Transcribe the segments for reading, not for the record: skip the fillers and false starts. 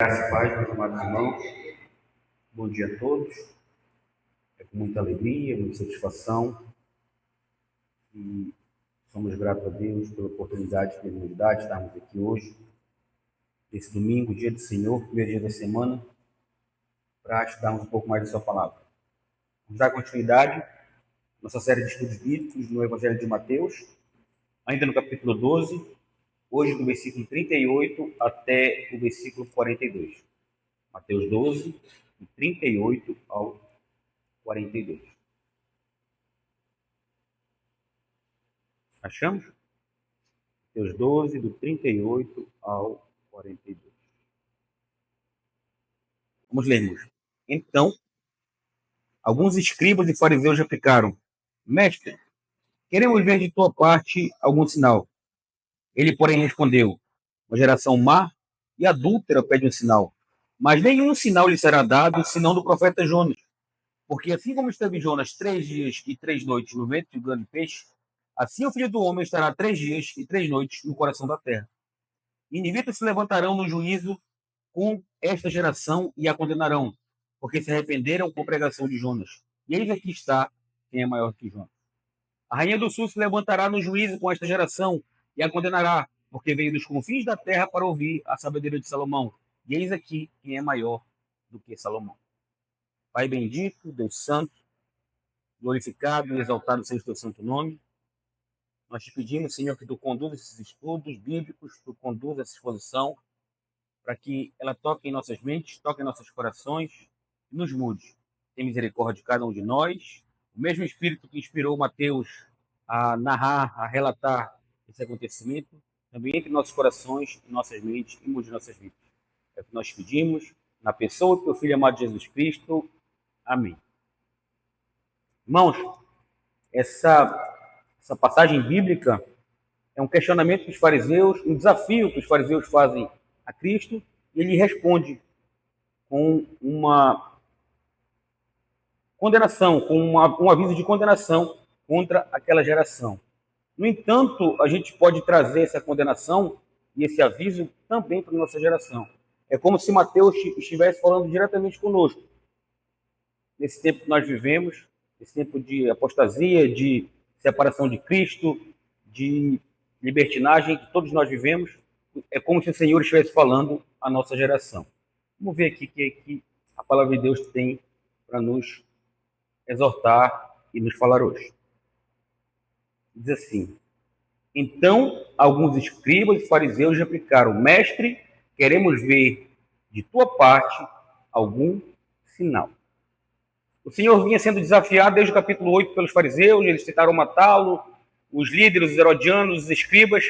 Graças a Deus, meus amados irmãos, bom dia a todos. É com muita alegria, muita satisfação e somos gratos a Deus pela oportunidade que Ele nos dá de estarmos aqui hoje, nesse domingo, dia do Senhor, primeiro dia da semana, para estudarmos um pouco mais da Sua palavra. Vamos dar continuidade à nossa série de estudos bíblicos no Evangelho de Mateus, ainda no capítulo 12, hoje do versículo 38 até o versículo 42. Mateus 12, do 38 ao 42. Achamos? Mateus 12, do 38 ao 42. Vamos ler, irmãos. Então, alguns escribas e fariseus replicaram: Mestre, queremos ver de tua parte algum sinal. Ele, porém, respondeu: uma geração má e adúltera pede um sinal, mas nenhum sinal lhe será dado, senão do profeta Jonas. Porque assim como esteve Jonas 3 dias e 3 noites no ventre do grande peixe, assim o Filho do Homem estará 3 dias e 3 noites no coração da terra. E ninivitas se levantarão no juízo com esta geração e a condenarão, porque se arrependeram com a pregação de Jonas. E eis aqui está quem é maior que Jonas. A rainha do sul se levantará no juízo com esta geração e a condenará, porque veio dos confins da terra para ouvir a sabedoria de Salomão. E eis aqui quem é maior do que Salomão. Pai bendito, Deus santo, glorificado e exaltado seja o teu santo nome. Nós te pedimos, Senhor, que tu conduza esses estudos bíblicos, tu conduza essa exposição, para que ela toque em nossas mentes, toque em nossos corações e nos mude. Tem misericórdia de cada um de nós. O mesmo Espírito que inspirou Mateus a narrar, a relatar esse acontecimento, também entre nossos corações, nossas mentes e mude nossas vidas. É o que nós pedimos, na pessoa do teu Filho amado Jesus Cristo. Amém. Irmãos, essa passagem bíblica é um questionamento dos fariseus, um desafio que os fariseus fazem a Cristo, e ele responde com uma condenação, com um aviso de condenação contra aquela geração. No entanto, a gente pode trazer essa condenação e esse aviso também para a nossa geração. É como se Mateus estivesse falando diretamente conosco. Nesse tempo que nós vivemos, esse tempo de apostasia, de separação de Cristo, de libertinagem que todos nós vivemos, é como se o Senhor estivesse falando à nossa geração. Vamos ver aqui o que a palavra de Deus tem para nos exortar e nos falar hoje. Diz assim: então, alguns escribas e fariseus replicaram: Mestre, queremos ver de tua parte algum sinal. O Senhor vinha sendo desafiado desde o capítulo 8 pelos fariseus, eles tentaram matá-lo, os líderes, os herodianos, os escribas.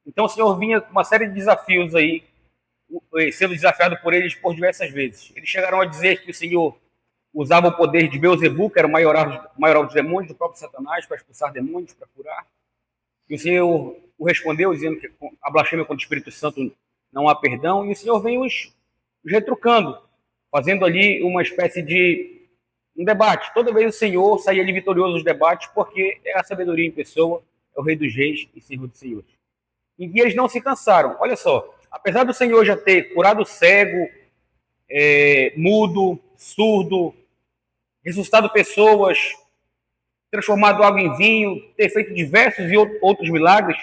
Então o Senhor vinha com uma série de desafios aí, sendo desafiado por eles por diversas vezes. Eles chegaram a dizer que o Senhor usava o poder de Beelzebul, que era o maioral dos demônios, do próprio Satanás, para expulsar demônios, para curar. E o Senhor o respondeu, dizendo que a blasfêmia contra o Espírito Santo não há perdão. E o Senhor vem os retrucando, fazendo ali uma espécie de um debate. Toda vez o Senhor saía ali vitorioso nos debates, porque é a sabedoria em pessoa, é o Rei dos Reis e Senhor dos Senhores. E eles não se cansaram. Olha só, apesar do Senhor já ter curado cego, mudo, surdo, ressuscitado pessoas, transformado água em vinho, ter feito diversos e outros milagres,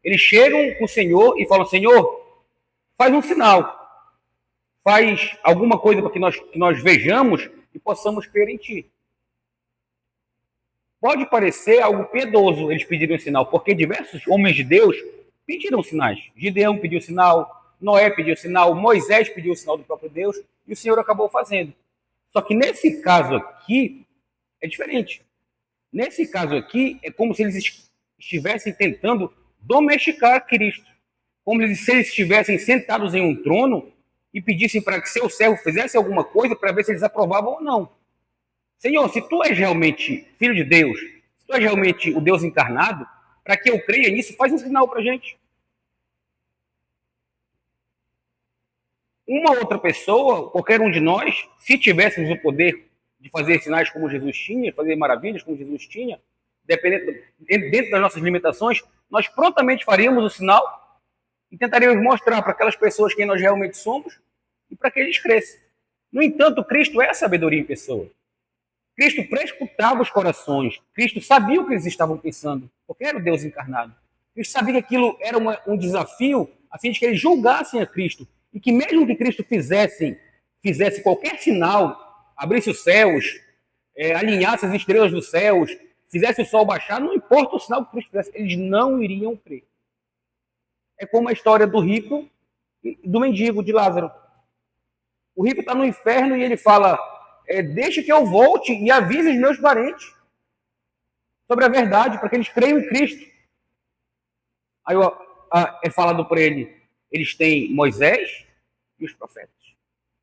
eles chegam com o Senhor e falam: Senhor, faz um sinal, faz alguma coisa para que nós vejamos e possamos crer em Ti. Pode parecer algo piedoso eles pedirem um sinal, porque diversos homens de Deus pediram sinais. Gideão pediu sinal, Noé pediu sinal, Moisés pediu o sinal do próprio Deus, e o Senhor acabou fazendo. Só que nesse caso aqui é diferente. Nesse caso aqui é como se eles estivessem tentando domesticar Cristo. Como se eles estivessem sentados em um trono e pedissem para que seu servo fizesse alguma coisa para ver se eles aprovavam ou não. Senhor, se tu és realmente filho de Deus, se tu és realmente o Deus encarnado, para que eu creia nisso, faz um sinal para a gente. Uma outra pessoa, qualquer um de nós, se tivéssemos o poder de fazer sinais como Jesus tinha, fazer maravilhas como Jesus tinha, dentro das nossas limitações, nós prontamente faríamos o sinal e tentaríamos mostrar para aquelas pessoas quem nós realmente somos e para que eles cresçam. No entanto, Cristo é a sabedoria em pessoa. Cristo prescrutava os corações. Cristo sabia o que eles estavam pensando, porque era o Deus encarnado. Cristo sabia que aquilo era um desafio a fim de que eles julgassem a Cristo. E que mesmo que Cristo fizesse qualquer sinal, abrisse os céus, alinhasse as estrelas dos céus, fizesse o sol baixar, não importa o sinal que Cristo fizesse, eles não iriam crer. É como a história do rico e do mendigo, de Lázaro. O rico está no inferno e ele fala: deixe que eu volte e avise os meus parentes sobre a verdade, para que eles creiam em Cristo. Aí é falado para ele: eles têm Moisés e os profetas.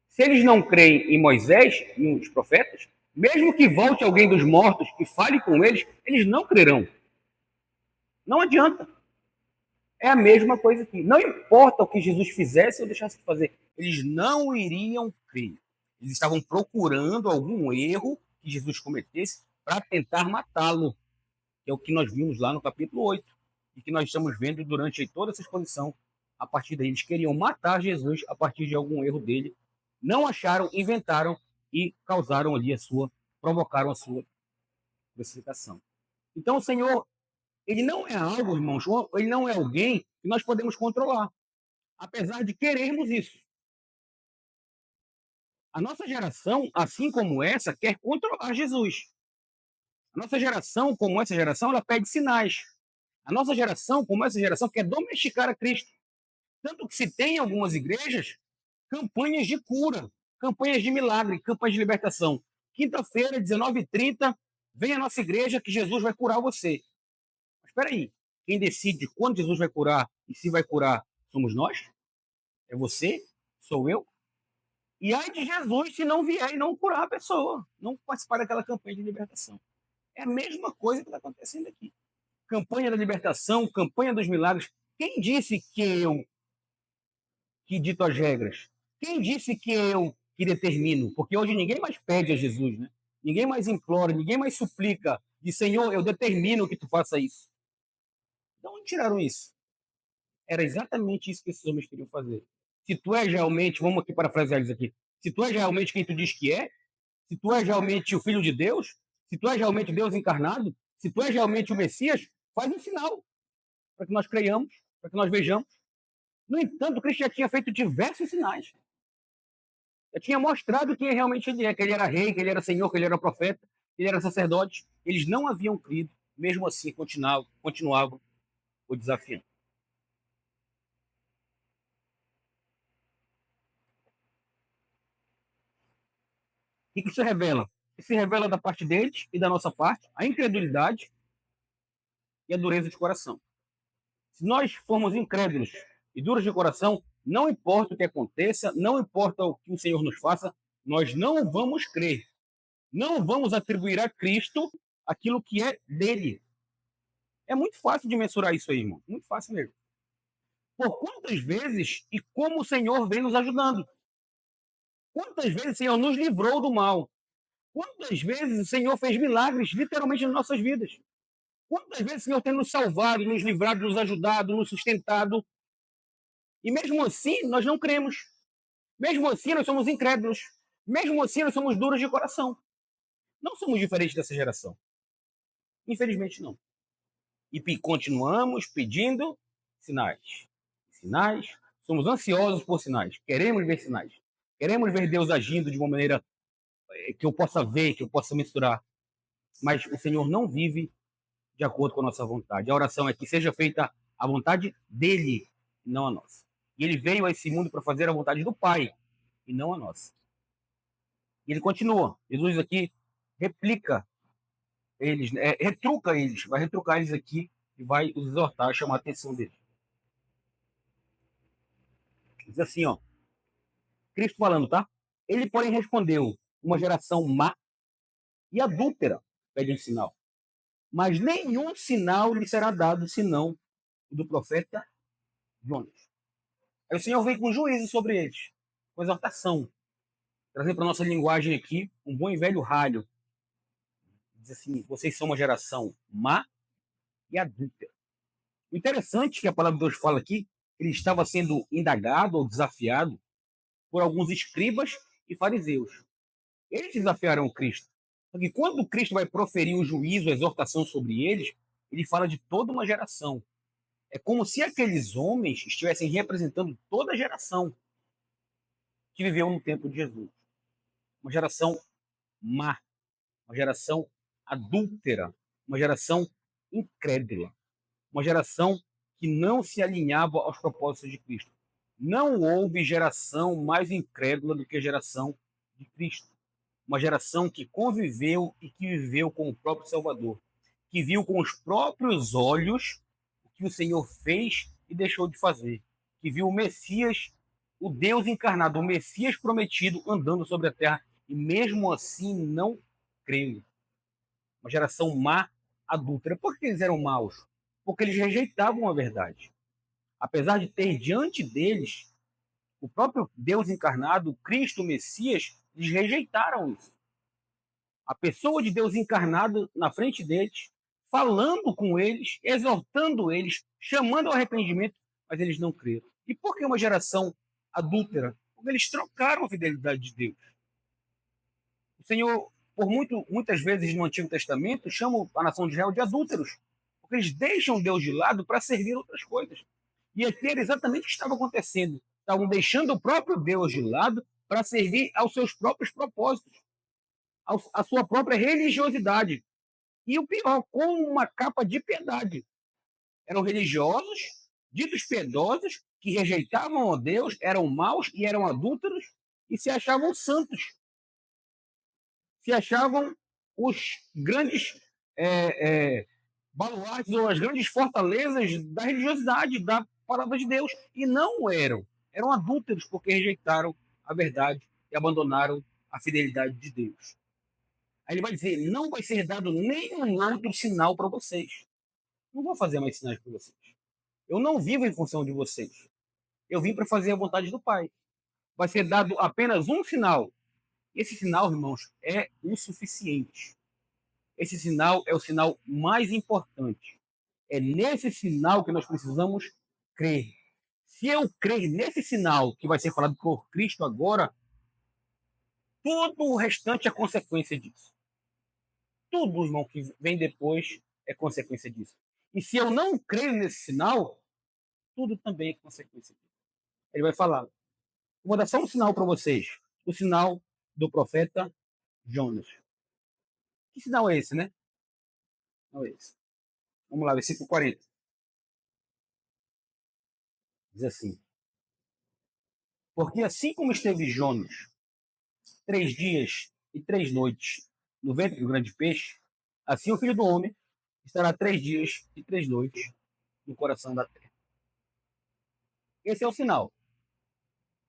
Se eles não creem em Moisés e os profetas, mesmo que volte alguém dos mortos e fale com eles, eles não crerão. Não adianta. É a mesma coisa aqui. Não importa o que Jesus fizesse ou deixasse de fazer, eles não iriam crer. Eles estavam procurando algum erro que Jesus cometesse para tentar matá-lo, que é o que nós vimos lá no capítulo 8, e que nós estamos vendo durante toda essa exposição. A partir daí, eles queriam matar Jesus a partir de algum erro dele. Não acharam, inventaram e causaram ali provocaram a sua crucificação. Então, o Senhor, ele não é algo, irmãos, ele não é alguém que nós podemos controlar, apesar de querermos isso. A nossa geração, assim como essa, quer controlar Jesus. A nossa geração, como essa geração, ela pede sinais. A nossa geração, como essa geração, quer domesticar a Cristo. Tanto que se tem em algumas igrejas campanhas de cura, campanhas de milagre, campanhas de libertação. Quinta-feira, 19h30, vem à nossa igreja que Jesus vai curar você. Mas espera aí, quem decide quando Jesus vai curar e se vai curar somos nós? É você? Sou eu? E ai de Jesus se não vier e não curar a pessoa, não participar daquela campanha de libertação. É a mesma coisa que está acontecendo aqui. Campanha da libertação, campanha dos milagres. Quem disse que eu que dito as regras? Quem disse que eu que determino? Porque hoje ninguém mais pede a Jesus, né? Ninguém mais implora, ninguém mais suplica. De Senhor, eu determino que tu faça isso. De onde tiraram isso? Era exatamente isso que esses homens queriam fazer. Se tu és realmente, vamos aqui parafrasear eles aqui, se tu és realmente quem tu diz que é, se tu és realmente o Filho de Deus, se tu és realmente Deus encarnado, se tu és realmente o Messias, faz um sinal para que nós creiamos, para que nós vejamos. No entanto, Cristo já tinha feito diversos sinais. Já tinha mostrado quem realmente ele é, que ele era rei, que ele era senhor, que ele era profeta, que ele era sacerdote. Eles não haviam crido, mesmo assim continuavam o desafiando. O que isso revela? Isso revela da parte deles e da nossa parte a incredulidade e a dureza de coração. Se nós formos incrédulos e duros de coração, não importa o que aconteça, não importa o que o Senhor nos faça, nós não vamos crer. Não vamos atribuir a Cristo aquilo que é dele. É muito fácil de mensurar isso aí, irmão. Muito fácil mesmo. Por quantas vezes e como o Senhor vem nos ajudando? Quantas vezes o Senhor nos livrou do mal? Quantas vezes o Senhor fez milagres literalmente nas nossas vidas? Quantas vezes o Senhor tem nos salvado, nos livrado, nos ajudado, nos sustentado? E mesmo assim, nós não cremos. Mesmo assim, nós somos incrédulos. Mesmo assim, nós somos duros de coração. Não somos diferentes dessa geração. Infelizmente, não. E continuamos pedindo sinais. Sinais. Somos ansiosos por sinais. Queremos ver sinais. Queremos ver Deus agindo de uma maneira que eu possa ver, que eu possa mensurar. Mas o Senhor não vive de acordo com a nossa vontade. A oração é que seja feita a vontade dele, não a nossa. E ele veio a esse mundo para fazer a vontade do Pai, e não a nossa. E ele continua. Jesus aqui replica eles, retruca eles, vai retrucar eles aqui e vai os exortar, chamar a atenção deles. Diz assim, ó. Cristo falando, tá? Ele, porém, respondeu: uma geração má e adúltera pede um sinal. Mas nenhum sinal lhe será dado, senão o do profeta Jonas. Aí o Senhor vem com juízo sobre eles, com exortação. Trazer para a nossa linguagem aqui um bom e velho ralho. Diz assim: vocês são uma geração má e adúltera. O interessante que a palavra de Deus fala aqui, ele estava sendo indagado ou desafiado por alguns escribas e fariseus. Eles desafiaram Cristo. Porque quando Cristo vai proferir o juízo, a exortação sobre eles, ele fala de toda uma geração. É como se aqueles homens estivessem representando toda a geração que viveu no tempo de Jesus. Uma geração má, uma geração adúltera, uma geração incrédula, uma geração que não se alinhava aos propósitos de Cristo. Não houve geração mais incrédula do que a geração de Cristo. Uma geração que conviveu e que viveu com o próprio Salvador, que viu com os próprios olhos o que o Senhor fez e deixou de fazer, que viu o Messias, o Deus encarnado, o Messias prometido andando sobre a terra e mesmo assim não creu. Uma geração má, adúltera. Por que eles eram maus? Porque eles rejeitavam a verdade. Apesar de ter diante deles o próprio Deus encarnado, Cristo, o Messias, eles rejeitaram isso. A pessoa de Deus encarnado na frente deles, falando com eles, exortando eles, chamando ao arrependimento, mas eles não creram. E por que uma geração adúltera? Porque eles trocaram a fidelidade de Deus. O Senhor, muitas vezes no Antigo Testamento, chama a nação de Israel de adúlteros, porque eles deixam Deus de lado para servir outras coisas. E aqui era exatamente o que estava acontecendo. Estavam deixando o próprio Deus de lado para servir aos seus próprios propósitos, à sua própria religiosidade. E o pior, com uma capa de piedade. Eram religiosos, ditos piedosos, que rejeitavam a Deus, eram maus e eram adúlteros e se achavam santos. Se achavam os grandes baluartes ou as grandes fortalezas da religiosidade, da palavra de Deus. E não eram. Eram adúlteros porque rejeitaram a verdade e abandonaram a fidelidade de Deus. Aí ele vai dizer: não vai ser dado nenhum outro sinal para vocês. Não vou fazer mais sinais para vocês. Eu não vivo em função de vocês. Eu vim para fazer a vontade do Pai. Vai ser dado apenas um sinal. Esse sinal, irmãos, é o suficiente. Esse sinal é o sinal mais importante. É nesse sinal que nós precisamos crer. Se eu crer nesse sinal que vai ser falado por Cristo agora, todo o restante é consequência disso. Tudo, irmão, que vem depois é consequência disso. E se eu não crer nesse sinal, tudo também é consequência disso. Ele vai falar: vou dar só um sinal para vocês. O sinal do profeta Jonas. Que sinal é esse, né? Não é esse. Vamos lá, versículo 40. Diz assim: porque assim como esteve Jonas 3 dias e 3 noites no ventre do grande peixe, assim o Filho do Homem estará 3 dias e 3 noites no coração da terra. Esse é o sinal.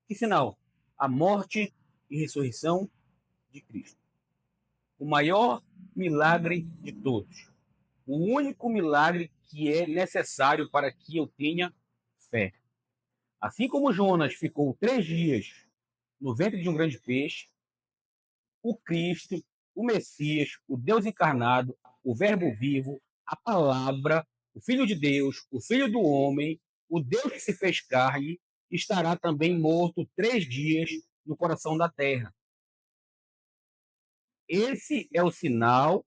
Que sinal? A morte e ressurreição de Cristo. O maior milagre de todos. O único milagre que é necessário para que eu tenha fé. Assim como Jonas ficou 3 dias no ventre de um grande peixe, o Cristo, o Messias, o Deus encarnado, o Verbo vivo, a palavra, o Filho de Deus, o Filho do homem, o Deus que se fez carne, estará também morto 3 dias no coração da terra. Esse é o sinal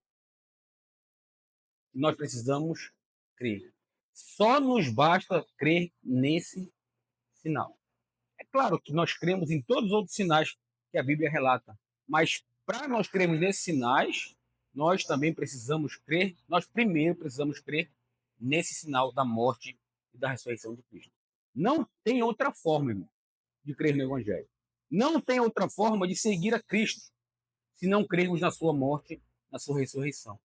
que nós precisamos crer. Só nos basta crer nesse sinal. É claro que nós cremos em todos os outros sinais que a Bíblia relata, mas para nós crermos nesses sinais, nós também precisamos crer, nós primeiro precisamos crer nesse sinal da morte e da ressurreição de Cristo. Não tem outra forma, irmão, de crer no Evangelho. Não tem outra forma de seguir a Cristo se não crermos na sua morte, na sua ressurreição.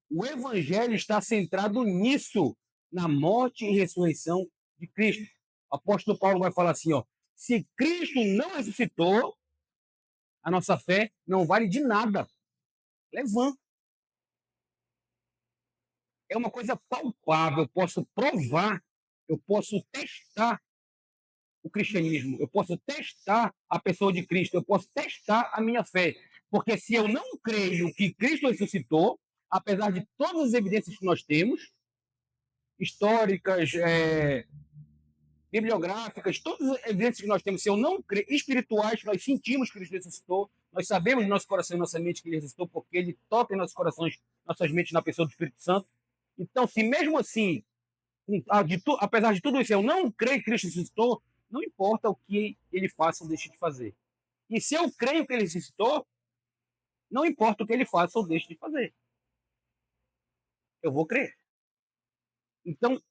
O Evangelho está centrado nisso, na morte e ressurreição de Cristo. O apóstolo Paulo vai falar assim, ó: se Cristo não ressuscitou, a nossa fé não vale de nada. É vã. É uma coisa palpável, eu posso provar, eu posso testar o cristianismo, eu posso testar a pessoa de Cristo, eu posso testar a minha fé. Porque se eu não creio que Cristo ressuscitou, apesar de todas as evidências que nós temos, históricas, bibliográficas, todas as evidências que nós temos, se eu não creio, espirituais, nós sentimos que Cristo ressuscitou, nós sabemos no nosso coração e nossa mente que ele ressuscitou, porque ele toca em nossos corações, nossas mentes na pessoa do Espírito Santo. Então, se mesmo assim, apesar de tudo isso, eu não creio que Cristo ressuscitou, não importa o que ele faça ou deixe de fazer. E se eu creio que ele ressuscitou, não importa o que ele faça ou deixe de fazer. Eu vou crer. Então,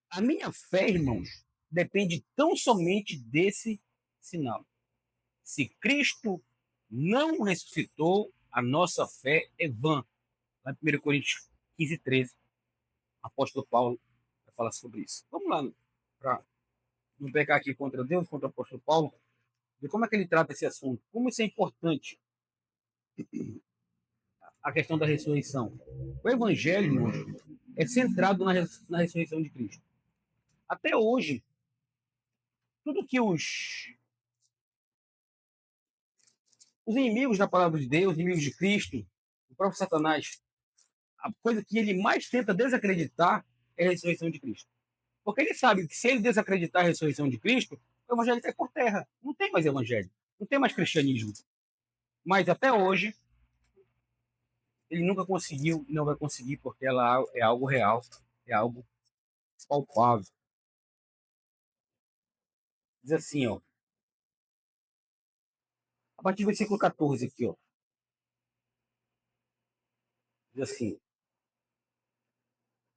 a minha fé, irmãos, depende tão somente desse sinal. Se Cristo não ressuscitou, a nossa fé é vã. Lá em 1 Coríntios 15, 13, o apóstolo Paulo vai falar sobre isso. Vamos lá, para não pecar aqui contra Deus, contra o apóstolo Paulo, ver como é que ele trata esse assunto. Como isso é importante, a questão da ressurreição. O evangelho, irmãos, é centrado na ressurreição de Cristo. Até hoje, tudo que os inimigos da palavra de Deus, inimigos de Cristo, o próprio Satanás, a coisa que ele mais tenta desacreditar é a ressurreição de Cristo. Porque ele sabe que se ele desacreditar a ressurreição de Cristo, o evangelho cai por terra. Não tem mais evangelho, não tem mais cristianismo. Mas até hoje, ele nunca conseguiu e não vai conseguir, porque ela é algo real, é algo palpável. Diz assim, ó, a partir do versículo 14 aqui, ó, diz assim,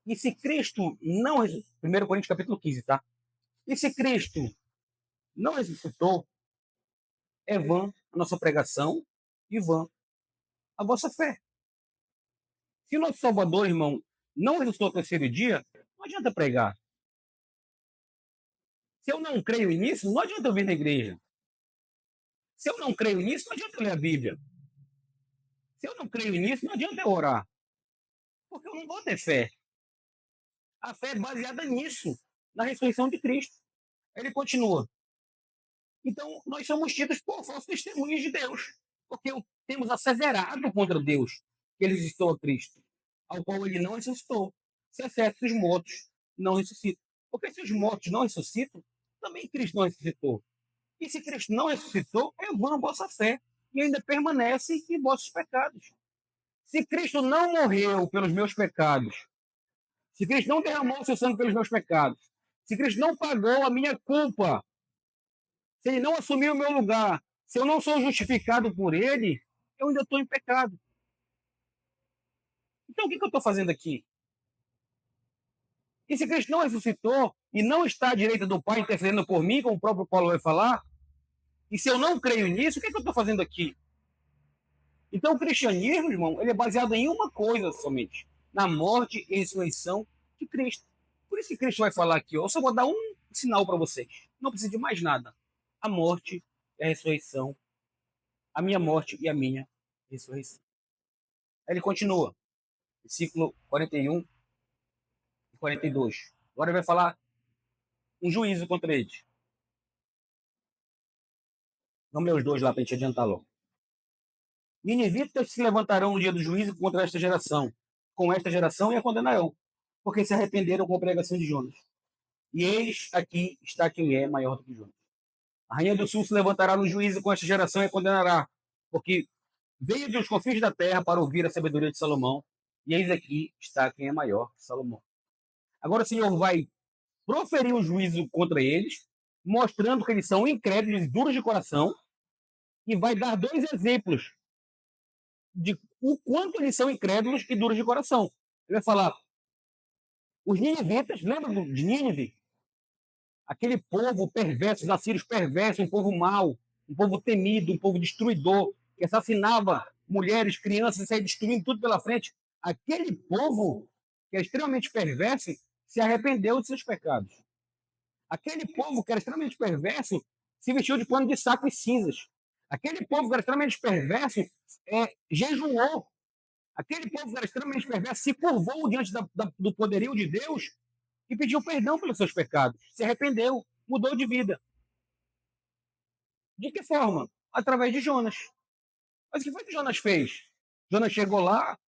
e se Cristo não... 1 Coríntios capítulo 15, tá? E se Cristo não ressuscitou, é vã a nossa pregação e vã a vossa fé. Se o nosso Salvador, irmão, não ressuscitou ao terceiro dia, não adianta pregar. Se eu não creio nisso, não adianta eu vir na igreja. Se eu não creio nisso, não adianta eu ler a Bíblia. Se eu não creio nisso, não adianta eu orar. Porque eu não vou ter fé. A fé é baseada nisso, na ressurreição de Cristo. Ele continua. Então, nós somos tidos por falsos testemunhos de Deus. Porque temos asseverado contra Deus que ele ressuscitou a Cristo, ao qual ele não ressuscitou. Se é certo que os mortos não ressuscitam. Porque se os mortos não ressuscitam, também Cristo não ressuscitou. E se Cristo não ressuscitou, é vã a vossa fé e ainda permanece em vossos pecados. Se Cristo não morreu pelos meus pecados, se Cristo não derramou o seu sangue pelos meus pecados, se Cristo não pagou a minha culpa, se ele não assumiu o meu lugar, se eu não sou justificado por ele, eu ainda estou em pecado. Então o que eu estou fazendo aqui? E se Cristo não ressuscitou e não está à direita do Pai intercedendo por mim, como o próprio Paulo vai falar, e se eu não creio nisso, o que eu estou fazendo aqui? Então o cristianismo, irmão, ele é baseado em uma coisa somente, na morte e ressurreição de Cristo. Por isso que Cristo vai falar aqui, ó, eu só vou dar um sinal para vocês. Não precisa de mais nada. A morte e a ressurreição. A minha morte e a minha ressurreição. Aí ele continua, versículo 41 e 42. Agora ele vai falar um juízo contra eles. Vamos ler os dois lá para a gente adiantar logo. Ninivitas se levantarão no dia do juízo contra esta geração. Com esta geração e a condenarão, porque se arrependeram com a pregação de Jonas. E eis aqui está quem é maior do que Jonas. A rainha do sul se levantará no juízo com esta geração e a condenará, porque veio dos confins da terra para ouvir a sabedoria de Salomão, e eis aqui está quem é maior que Salomão. Agora o Senhor vai proferir um juízo contra eles, mostrando que eles são incrédulos e duros de coração, e vai dar dois exemplos de o quanto eles são incrédulos e duros de coração. Ele vai falar, os ninivitas, lembra de Nínive? Aquele povo perverso, os assírios perversos, um povo mau, um povo temido, um povo destruidor, que assassinava mulheres, crianças, e saía destruindo tudo pela frente. Aquele povo, que é extremamente perverso, se arrependeu de seus pecados. Aquele povo que era extremamente perverso se vestiu de pano de saco e cinzas. Aquele povo que era extremamente perverso jejuou. Aquele povo que era extremamente perverso se curvou diante do poderio de Deus e pediu perdão pelos seus pecados. Se arrependeu, mudou de vida. De que forma? Através de Jonas. Mas o que foi que Jonas fez? Jonas chegou lá,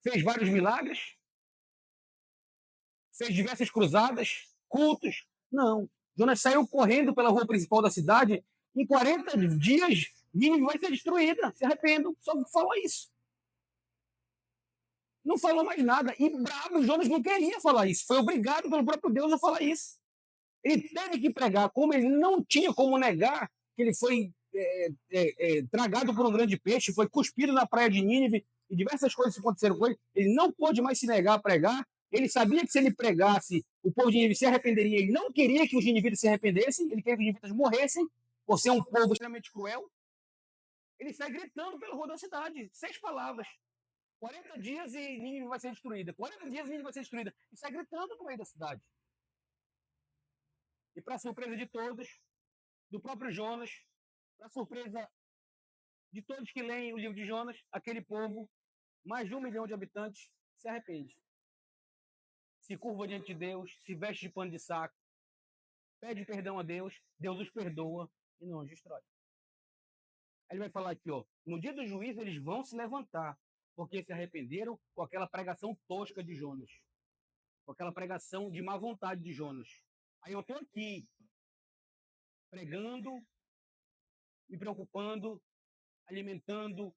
fez vários milagres, fez diversas cruzadas, cultos, Não. Jonas saiu correndo pela rua principal da cidade. Em 40 dias, Nínive vai ser destruída. Se arrependam. Só falou isso. Não falou mais nada. E bravo, Jonas não queria falar isso. Foi obrigado pelo próprio Deus a falar isso. Ele teve que pregar. Como ele não tinha como negar que ele foi tragado por um grande peixe, foi cuspido na praia de Nínive, e diversas coisas aconteceram com ele. Ele não pôde mais se negar a pregar. Ele sabia que se ele pregasse, o povo de Nínive se arrependeria. Ele não queria que os ninivitas se arrependessem. Ele queria que os ninivitas morressem, por ser um povo extremamente cruel. Ele sai gritando pelo rua da cidade. 6 palavras. 40 dias e Nínive vai ser destruída. 40 dias e Nínive vai ser destruída. E sai gritando no meio da cidade. E para surpresa de todos, do próprio Jonas, para surpresa de todos que leem o livro de Jonas, aquele povo, mais de 1 milhão de habitantes, se arrepende. Se curva diante de Deus, se veste de pano de saco, pede perdão a Deus, Deus os perdoa e não os destrói. Ele vai falar aqui, ó, no dia do juízo eles vão se levantar, porque se arrependeram com aquela pregação tosca de Jonas, com aquela pregação de má vontade de Jonas. Aí eu estou aqui, pregando, me preocupando, alimentando,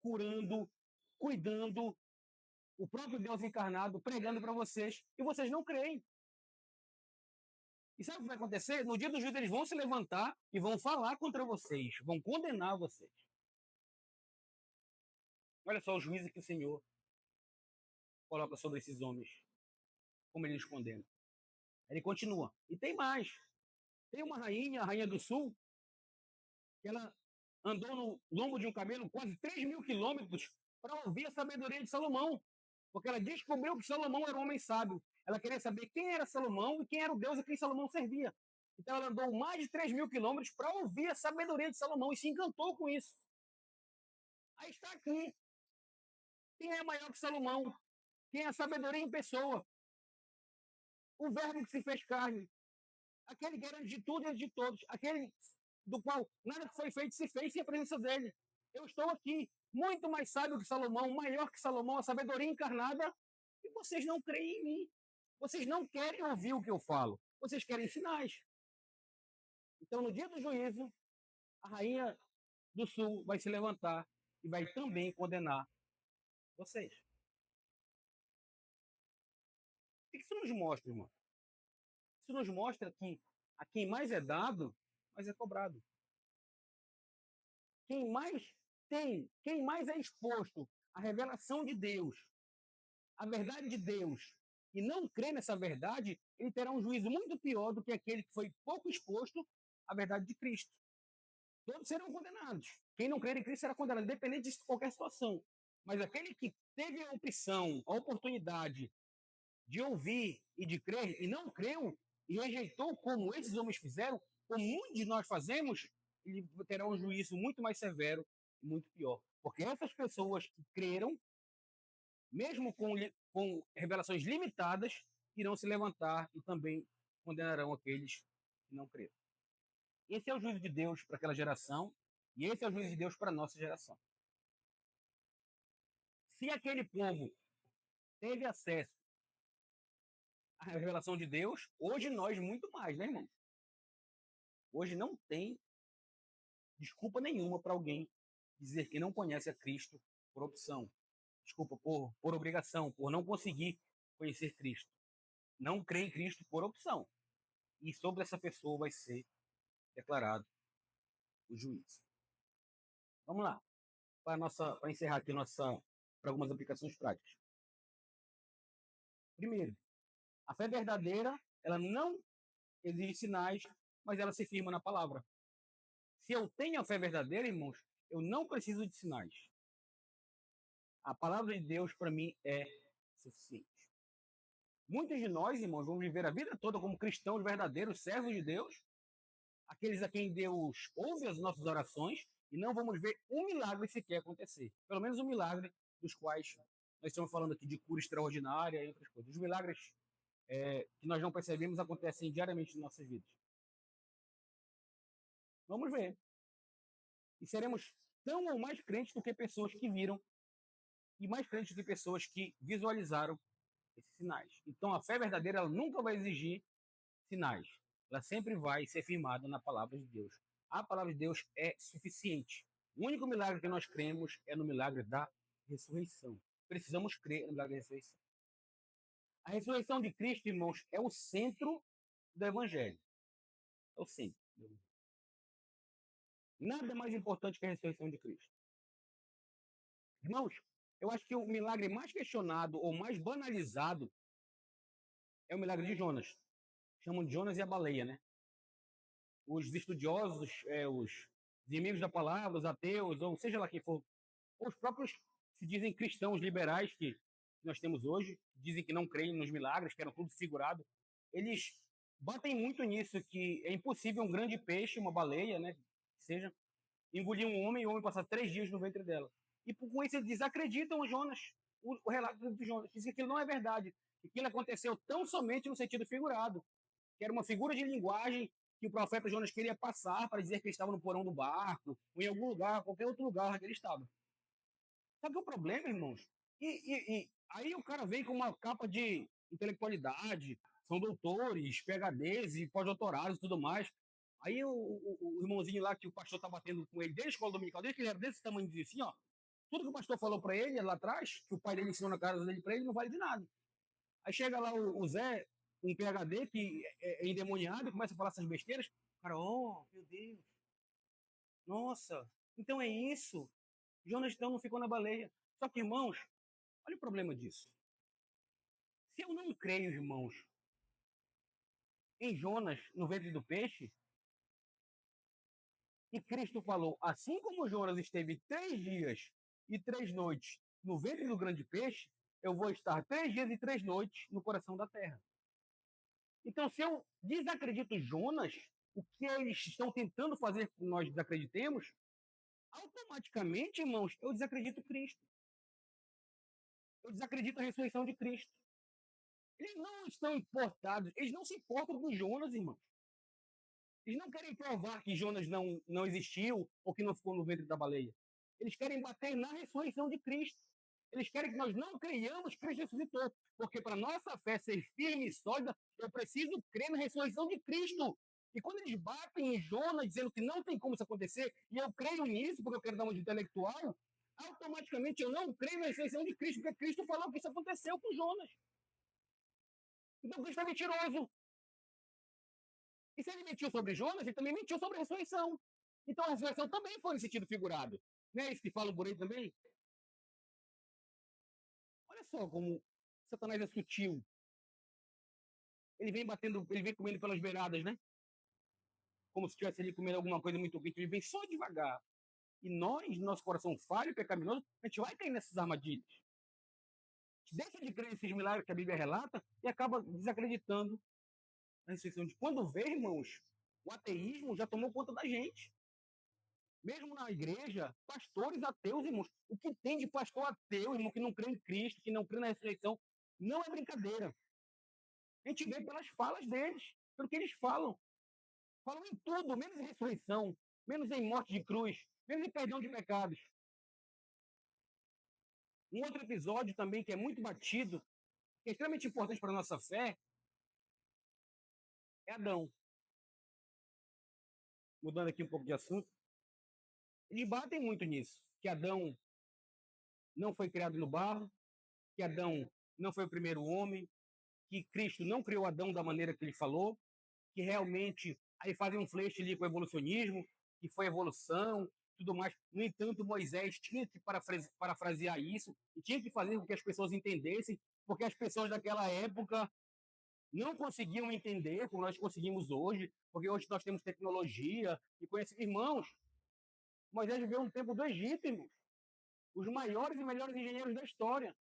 curando, cuidando, o próprio Deus encarnado pregando para vocês, e vocês não creem. E sabe o que vai acontecer? No dia do juízo eles vão se levantar e vão falar contra vocês, vão condenar vocês. Olha só o juízo que o Senhor coloca sobre esses homens, como ele os condena. Ele continua. E tem mais. Tem uma rainha, a rainha do sul, que ela andou no lombo de um camelo quase 3.000 quilômetros para ouvir a sabedoria de Salomão. Porque ela descobriu que Salomão era um homem sábio. Ela queria saber quem era Salomão e quem era o Deus a quem Salomão servia. Então ela andou mais de 3.000 quilômetros para ouvir a sabedoria de Salomão e se encantou com isso. Aí está aqui. Quem é maior que Salomão? Quem é a sabedoria em pessoa? O verbo que se fez carne. Aquele que era de tudo e de todos. Aquele do qual nada que foi feito se fez sem a presença dele. Eu estou aqui, muito mais sábio que Salomão, maior que Salomão, a sabedoria encarnada, e vocês não creem em mim. Vocês não querem ouvir o que eu falo. Vocês querem sinais. Então, no dia do juízo, a rainha do sul vai se levantar e vai também condenar vocês. O que isso nos mostra, irmão? Isso nos mostra que a quem mais é dado, mais é cobrado. Quem mais tem, quem mais é exposto à revelação de Deus, à verdade de Deus, e não crê nessa verdade, ele terá um juízo muito pior do que aquele que foi pouco exposto à verdade de Cristo. Todos serão condenados. Quem não crer em Cristo será condenado, independente de qualquer situação. Mas aquele que teve a opção, a oportunidade de ouvir e de crer, e não creu, e rejeitou como esses homens fizeram, como muitos de nós fazemos, ele terá um juízo muito mais severo e muito pior. Porque essas pessoas que creram, mesmo com revelações limitadas, irão se levantar e também condenarão aqueles que não creram. Esse é o juízo de Deus para aquela geração, e esse é o juízo de Deus para a nossa geração. Se aquele povo teve acesso à revelação de Deus, hoje nós muito mais, né, irmão? Hoje não tem desculpa nenhuma para alguém dizer que não conhece a Cristo por opção. Desculpa, por obrigação, por não conseguir conhecer Cristo. Não crê em Cristo por opção. E sobre essa pessoa vai ser declarado o juiz. Vamos lá. Para encerrar aqui para algumas aplicações práticas. Primeiro, a fé verdadeira, ela não exige sinais, mas ela se firma na palavra. Se eu tenho a fé verdadeira, irmãos, eu não preciso de sinais. A palavra de Deus, para mim, é suficiente. Muitos de nós, irmãos, vamos viver a vida toda como cristãos verdadeiros, servos de Deus, aqueles a quem Deus ouve as nossas orações, e não vamos ver um milagre sequer acontecer. Pelo menos um milagre dos quais nós estamos falando aqui de cura extraordinária e outras coisas. Os milagres que nós não percebemos acontecem diariamente em nossas vidas. Vamos ver. E seremos tão ou mais crentes do que pessoas que viram e mais crentes do que pessoas que visualizaram esses sinais. Então, a fé verdadeira ela nunca vai exigir sinais. ela sempre vai ser firmada na palavra de Deus. A palavra de Deus é suficiente. O único milagre que nós cremos é no milagre da ressurreição. Precisamos crer no milagre da ressurreição. A ressurreição de Cristo, irmãos, é o centro do Evangelho. É o centro. Nada mais importante que a ressurreição de Cristo. Irmãos, eu acho que o milagre mais questionado ou mais banalizado é o milagre de Jonas. Chamam de Jonas e a baleia, né? Os estudiosos, os inimigos da palavra, os ateus, ou seja lá quem for, ou os próprios se dizem cristãos liberais que nós temos hoje, dizem que não creem nos milagres, que eram tudo figurado, eles batem muito nisso, que é impossível um grande peixe, uma baleia, né, que seja, engolir um homem e o homem passar 3 dias no ventre dela. E com isso eles desacreditam o Jonas, o relato de Jonas, dizem que aquilo não é verdade, que aquilo aconteceu tão somente no sentido figurado, que era uma figura de linguagem que o profeta Jonas queria passar para dizer que ele estava no porão do barco, ou em algum lugar, qualquer outro lugar que ele estava. Sabe que é o problema, irmãos? E aí o cara vem com uma capa de intelectualidade, são doutores, PhDs e pós-doutorados e tudo mais. Aí o irmãozinho lá que o pastor tá batendo com ele desde a escola dominical, desde que ele era desse tamanho, dizia assim, ó, tudo que o pastor falou para ele lá atrás, que o pai dele ensinou na casa dele para ele, não vale de nada. Aí chega lá o Zé, um PhD que é endemoniado, e começa a falar essas besteiras. O cara, oh, meu Deus, nossa, então é isso. Jonas então não ficou na baleia. Só que, irmãos, olha o problema disso. Se eu não creio, irmãos, em Jonas no ventre do peixe, e Cristo falou, assim como Jonas esteve 3 dias e 3 noites no ventre do grande peixe, eu vou estar 3 dias e 3 noites no coração da terra. Então, se eu desacredito Jonas, o que eles estão tentando fazer com que nós desacreditemos, automaticamente, irmãos, eu desacredito Cristo. Eu desacredito a ressurreição de Cristo. Eles não estão importados, eles não se importam com Jonas, irmãos. Eles não querem provar que Jonas não existiu ou que não ficou no ventre da baleia. Eles querem bater na ressurreição de Cristo. Eles querem que nós não creiamos que Cristo ressuscitou. Porque para nossa fé ser firme e sólida, eu preciso crer na ressurreição de Cristo. E quando eles batem em Jonas, dizendo que não tem como isso acontecer, e eu creio nisso, porque eu quero dar uma de intelectual, automaticamente eu não creio na ressurreição de Cristo, porque Cristo falou que isso aconteceu com Jonas. Então Cristo é mentiroso. E se ele mentiu sobre Jonas, ele também mentiu sobre a ressurreição. Então a ressurreição também foi no sentido figurado. Não é isso que falam por aí também? Olha só como Satanás é sutil. Ele vem batendo, ele vem comendo pelas beiradas, né? Como se estivesse ali comendo alguma coisa muito quente. Ele vem só devagar. E nós, nosso coração falho e pecaminoso, a gente vai cair nessas armadilhas. A gente deixa de crer nesses milagres que a Bíblia relata e acaba desacreditando na ressurreição. De quando vê, irmãos, o ateísmo já tomou conta da gente. Mesmo na igreja, pastores ateus, irmãos. O que tem de pastor ateu, irmão, que não crê em Cristo, que não crê na ressurreição, não é brincadeira. A gente vê pelas falas deles, pelo que eles falam. Falam em tudo, menos em ressurreição, menos em morte de cruz, menos em perdão de pecados. Um outro episódio também que é muito batido, que é extremamente importante para a nossa fé, é Adão. Mudando aqui um pouco de assunto. Eles batem muito nisso, que Adão não foi criado no barro, que Adão não foi o primeiro homem, que Cristo não criou Adão da maneira que ele falou, que realmente aí fazem um flash ali com o evolucionismo, que foi evolução, tudo mais. No entanto, Moisés tinha que parafrasear isso e tinha que fazer com que as pessoas entendessem, porque as pessoas daquela época não conseguiam entender como nós conseguimos hoje, porque hoje nós temos tecnologia e conhecemos. Irmãos, Moisés viveu um tempo do Egito, irmãos. Os maiores e melhores engenheiros da história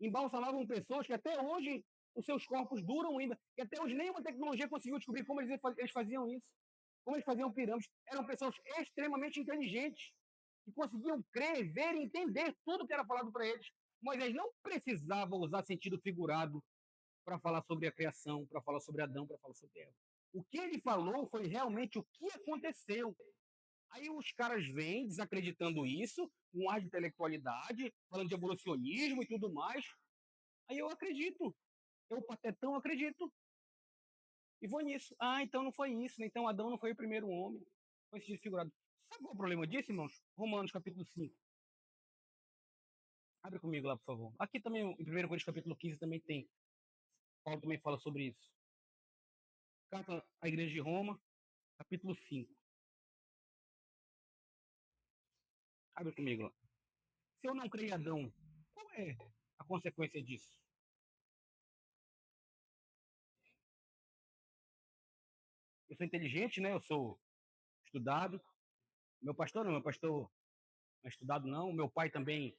embalsamavam pessoas que até hoje os seus corpos duram ainda, e até hoje nenhuma tecnologia conseguiu descobrir como eles faziam isso, como eles faziam pirâmides. Eram pessoas extremamente inteligentes, que conseguiam crer, ver e entender tudo que era falado para eles. Moisés não precisava usar sentido figurado para falar sobre a criação, para falar sobre Adão, para falar sobre Eva. O que ele falou foi realmente o que aconteceu. Aí os caras vêm desacreditando isso, com ar de intelectualidade, falando de evolucionismo e tudo mais. Aí eu acredito. Eu, patetão, acredito. E vou nisso. Ah, então não foi isso, né? Então Adão não foi o primeiro homem. Foi esse desfigurado. Sabe qual é o problema disso, irmãos? Romanos capítulo 5. Abre comigo lá, por favor. Aqui também, em 1 Coríntios capítulo 15, também tem. Paulo também fala sobre isso. Carta à Igreja de Roma, capítulo 5. Abre comigo lá. Se eu não creio em Adão, qual é a consequência disso? Eu sou inteligente, né? Eu sou estudado. Meu pastor não, meu pastor não é estudado não. Meu pai também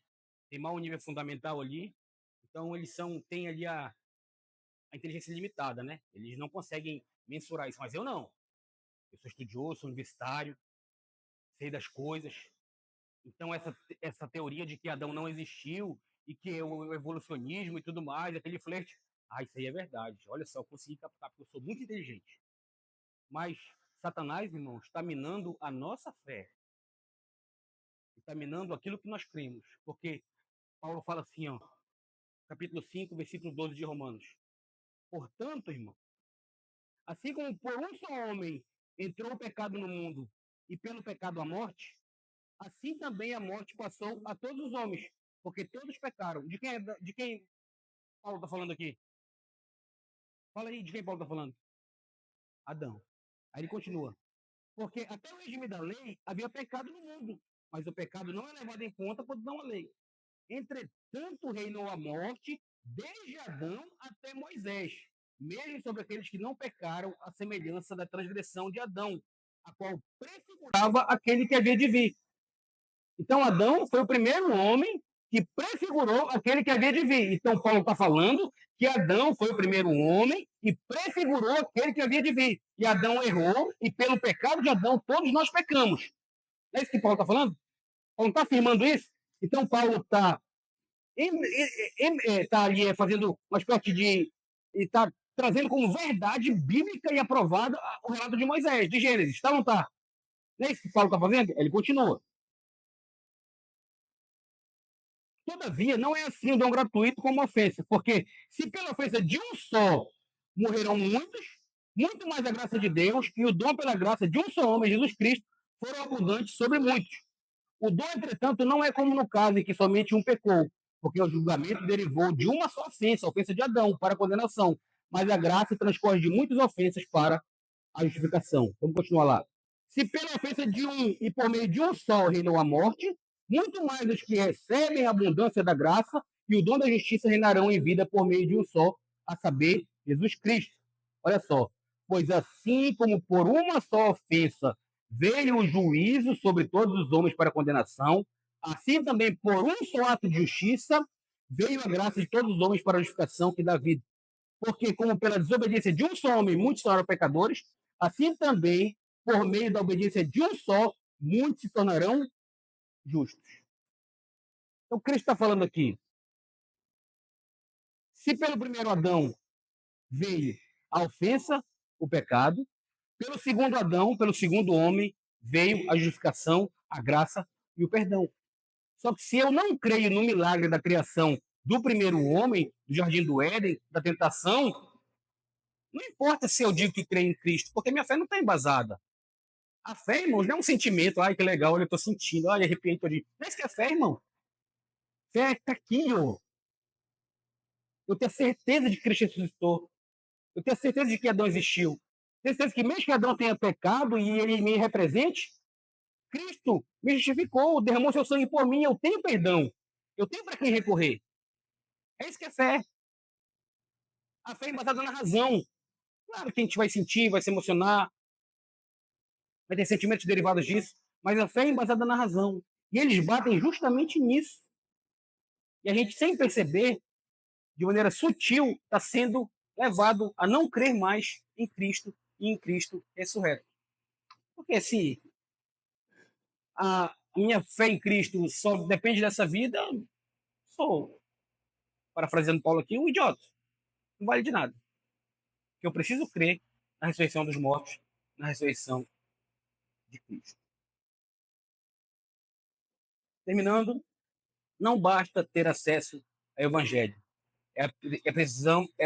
tem mau nível fundamental ali. Então eles têm ali a inteligência limitada, né? Eles não conseguem mensurar isso, mas eu não. Eu sou estudioso, sou universitário, sei das coisas. Então essa teoria de que Adão não existiu e que o evolucionismo e tudo mais, aquele flerte, isso aí é verdade. Olha só, eu consegui captar porque eu sou muito inteligente. Mas Satanás, irmãos, está minando a nossa fé. Está minando aquilo que nós cremos. Porque Paulo fala assim, ó, capítulo 5, versículo 12 de Romanos. Portanto, irmão, assim como por um só homem entrou o pecado no mundo e pelo pecado a morte, assim também a morte passou a todos os homens, porque todos pecaram. De quem Paulo está falando aqui? Fala aí de quem Paulo está falando. Adão. Aí ele continua. Porque até o regime da lei havia pecado no mundo, mas o pecado não é levado em conta por não a lei. Entretanto, reinou a morte desde Adão até Moisés, mesmo sobre aqueles que não pecaram, a semelhança da transgressão de Adão, a qual prefigurava aquele que havia de vir. Então, Adão foi o primeiro homem que prefigurou aquele que havia de vir. Então, Paulo está falando que Adão foi o primeiro homem e prefigurou aquele que havia de vir. E Adão errou, e pelo pecado de Adão, todos nós pecamos. Não é isso que Paulo está falando? Paulo está afirmando isso? Então, Paulo está ali fazendo uma espécie de. Está trazendo como verdade bíblica e aprovada o relato de Moisés, de Gênesis. Está ou não está? Não é isso que Paulo está fazendo? Ele continua. Todavia, não é assim o dom gratuito como ofensa, porque se pela ofensa de um só morreram muitos, muito mais a graça de Deus e o dom pela graça de um só homem, Jesus Cristo, foram abundantes sobre muitos. O dom, entretanto, não é como no caso em que somente um pecou, porque o julgamento derivou de uma só ofensa, a ofensa de Adão, para a condenação, mas a graça transcorre de muitas ofensas para a justificação. Vamos continuar lá. Se pela ofensa de um e por meio de um só reinou a morte, muito mais os que recebem a abundância da graça e o dom da justiça reinarão em vida por meio de um só, a saber, Jesus Cristo. Olha só. Pois assim como por uma só ofensa veio o juízo sobre todos os homens para condenação, assim também por um só ato de justiça veio a graça de todos os homens para a justificação que dá vida. Porque, como pela desobediência de um só homem muitos se tornaram pecadores, assim também, por meio da obediência de um só, muitos se tornarão justos. Então, Cristo está falando aqui, se pelo primeiro Adão veio a ofensa, o pecado, pelo segundo Adão, pelo segundo homem, veio a justificação, a graça e o perdão. Só que se eu não creio no milagre da criação do primeiro homem, do jardim do Éden, da tentação, não importa se eu digo que creio em Cristo, porque minha fé não está embasada. A fé, irmãos, não é um sentimento. Ai, que legal, eu estou sentindo. Ai, arrepiei todinho. Não é isso que é fé, irmão. Fé está aqui, ó. Eu tenho certeza de que Cristo ressuscitou. Eu tenho certeza de que Adão existiu. Tenho certeza que mesmo que Adão tenha pecado e ele me represente, Cristo me justificou, derramou seu sangue por mim. Eu tenho perdão. Eu tenho para quem recorrer. É isso que é fé. A fé é embasada na razão. Claro que a gente vai sentir, vai se emocionar, vai ter sentimentos derivados disso, mas a fé é embasada na razão. E eles batem justamente nisso. E a gente, sem perceber, de maneira sutil, está sendo levado a não crer mais em Cristo e em Cristo ressurreto. Porque se a minha fé em Cristo só depende dessa vida, sou, parafraseando Paulo aqui, um idiota. Não vale de nada. Porque eu preciso crer na ressurreição dos mortos, na ressurreição de Cristo. Terminando, não basta ter acesso ao Evangelho. É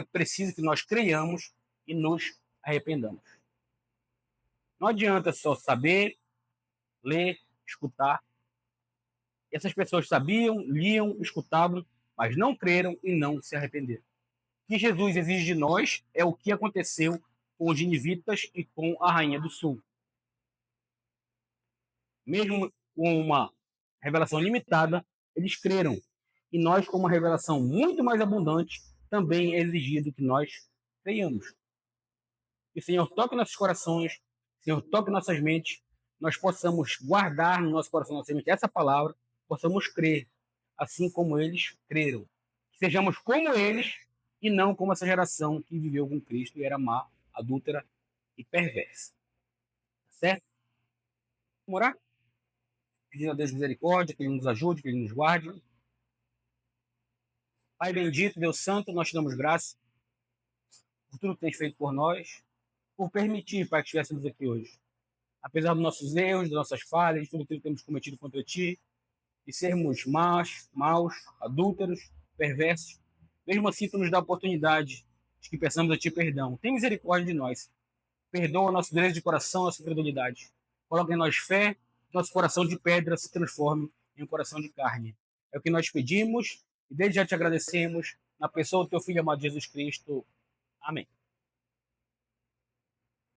preciso que nós creiamos e nos arrependamos. Não adianta só saber, ler, escutar. Essas pessoas sabiam, liam, escutavam, mas não creram e não se arrependeram. O que Jesus exige de nós é o que aconteceu com os ninivitas e com a Rainha do Sul. Mesmo com uma revelação limitada, eles creram. E nós, com uma revelação muito mais abundante, também é exigido que nós creiamos. Que o Senhor toque nossos corações, o Senhor toque nossas mentes, nós possamos guardar no nosso coração, nossa mente, essa palavra, possamos crer, assim como eles creram. Que sejamos como eles e não como essa geração que viveu com Cristo e era má, adúltera e perversa. Tá certo? Vamos orar? Pedindo a Deus misericórdia, que Ele nos ajude, que Ele nos guarde. Pai bendito, Deus santo, nós te damos graça por tudo que tens feito por nós, por permitir, Pai, que estivéssemos aqui hoje. Apesar dos nossos erros, das nossas falhas, de tudo aquilo que temos cometido contra Ti, de sermos maus, adúlteros, perversos, mesmo assim Tu nos dá a oportunidade de que peçamos a Ti perdão. Tem misericórdia de nós. Perdoa nosso direito de coração, nossa incredulidade. Coloca em nós fé, nosso coração de pedra se transforme em um coração de carne. É o que nós pedimos e desde já te agradecemos na pessoa do Teu Filho amado Jesus Cristo. Amém.